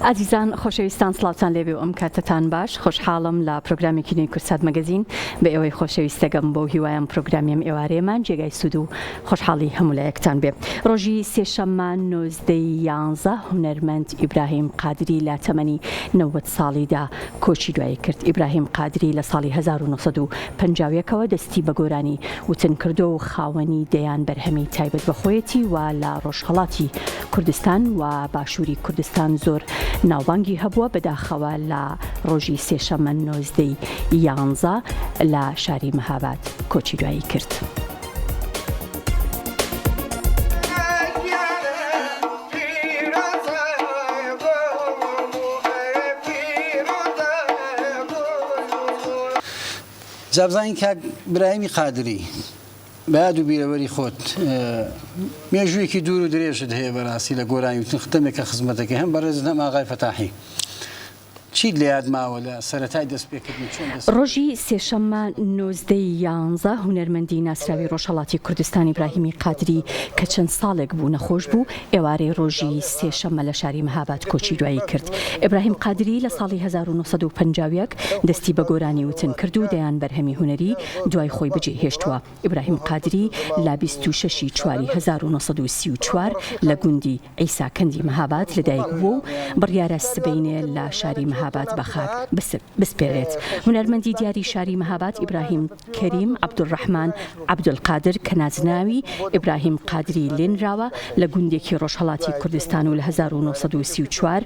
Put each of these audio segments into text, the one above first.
عزیزان خۆشەویستان سڵاوتان لێبێ و ئەم کاتتان باش خۆشحاڵم لە پرۆگرامی نوێی کورسات مەگەزین بە ئێوەی خۆشەویستەگەم بۆ هیوایم پرۆگرامیم ئێوارەیەمان جێگای سوود و خۆشحاڵی هەمولایەکتان بێ. ڕۆژی سێشەممە 19/11 هونەرمەند ئیبراهیم قادری لە تەمەنی 90 ساڵیدا کۆچی دوایی کرد. ئیبراهیم قادری لە ساڵی 1950ەوە دەستی بە گۆرانی وتن کردو و خاوەنی دەیان بەرهەمی تایبەت بەخۆیەتی و لە ڕۆژهەڵاتی کوردستان و باشووری کوردستان زۆر ناوبانگی هەبووە بەداخەوە لە ڕۆژی سێشەممە 19/11 لە شاری مەهاباد کۆچی دوایی کرد. جابزانین کاک براهیمی قادری بەیاد و بیرەوەری خۆت مێژوویەکی دوور و درێژت هەیە بەڕاستی لە گۆرانی وتن ختەمێکە خزمەتەکە هەم بەڕێزت هەم ئاغای فەتاحی چیت لە یاد ماوە لە سەرەتای دەستپێکردنی چۆن ڕۆژی سێشەممە 19/11 هونەرمەندی ناسراوی ڕۆژهەڵاتی کوردستان ئیبراهیمی قادری کە چەند ساڵێک بوو نەخۆش بوو ئێوارەی ڕۆژی سێشەممە لە شاری مەهاباد کۆچی دوایی کرد. ئیبراهیم قادری لە ساڵی 1950 دەستی بە گۆرانی وتن کرد و دەیان بەرهەمی هونەری دوای خۆی بەجێهێشتووە. ئیبراهیم قادری لە 26/4/1934 لە گوندی عیساکەندی مەهاباد لەدایک بوو و بڕیارە سبەینێ لە شاری مەهاباد بەخاک بسپێرێت. هونەرمەندی دیاری شاری مەهاباد ئیبراهیم کەریم عەبدوڕەحمان عەبدولقادر کە نازناوی ئیبراهیم قادری لێنراوە لە گوندێکی ڕۆژهەڵاتی کوردستان و لە 1934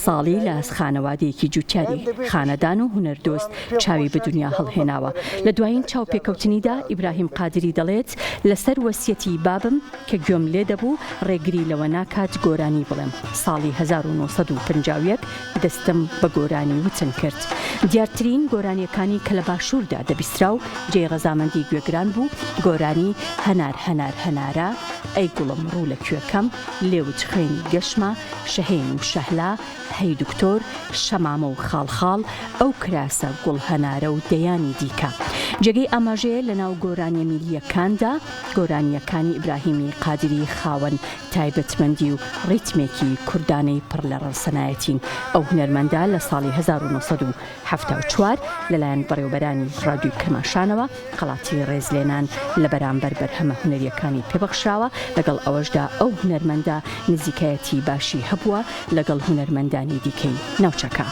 ساڵی لە خانەوادەیەکی جوتیاری خانەدان و هونەردۆست چاوی بە دنیا هەڵهێناوە. لە دوایین چاوپێکەوتنیدا ئیبراهیم قادری دەڵێت لەسەر وەسیەتی بابم کە گوێم لێ دەبوو ڕێگری لەوە ناکات گۆرانی بڵێم. ساڵی 1950 دەستم بە گۆرانی وتن کرد. دیارترین گۆرانیەکانی کە لە باشووردا دەبیسترا و جێی ڕەزامەندی گوێگران بوو گۆرانی هەنار هەنار هەنارە ئەی گوڵم ڕوو لە کوێکەم لێوت خوێنی گەشمە شەهێن و شەهلا هەی دکتۆر شەمامە و خاڵخاڵ ئەو کراسە گوڵ هەنارە و دەیانی دیکە. جێگەی ئاماژەیە لە ناو گۆرانیە میلیەکاندا گۆرانیەکانی ئیبراهیمی قادری خاوەن تایبەتمەندی و ڕیتمێکی کوردانەی پڕ لە ڕەسەنایەتین. ئەو هونەرمەندا لە ساڵی 1974 لەلایەن بەڕێوەبەرانی ڕادیۆی کرماشانەوە قەڵاتی ڕێزلێنان لە بەرامبەر بەرهەمە هونەریەکانی پێبەخشراوە. لەگەڵ ئەوەشدا ئەو هونەرمەندە نزیکایەتی باشی هەبووە لەگەڵ هونەرمەندانی دیکەی ناوچەکە.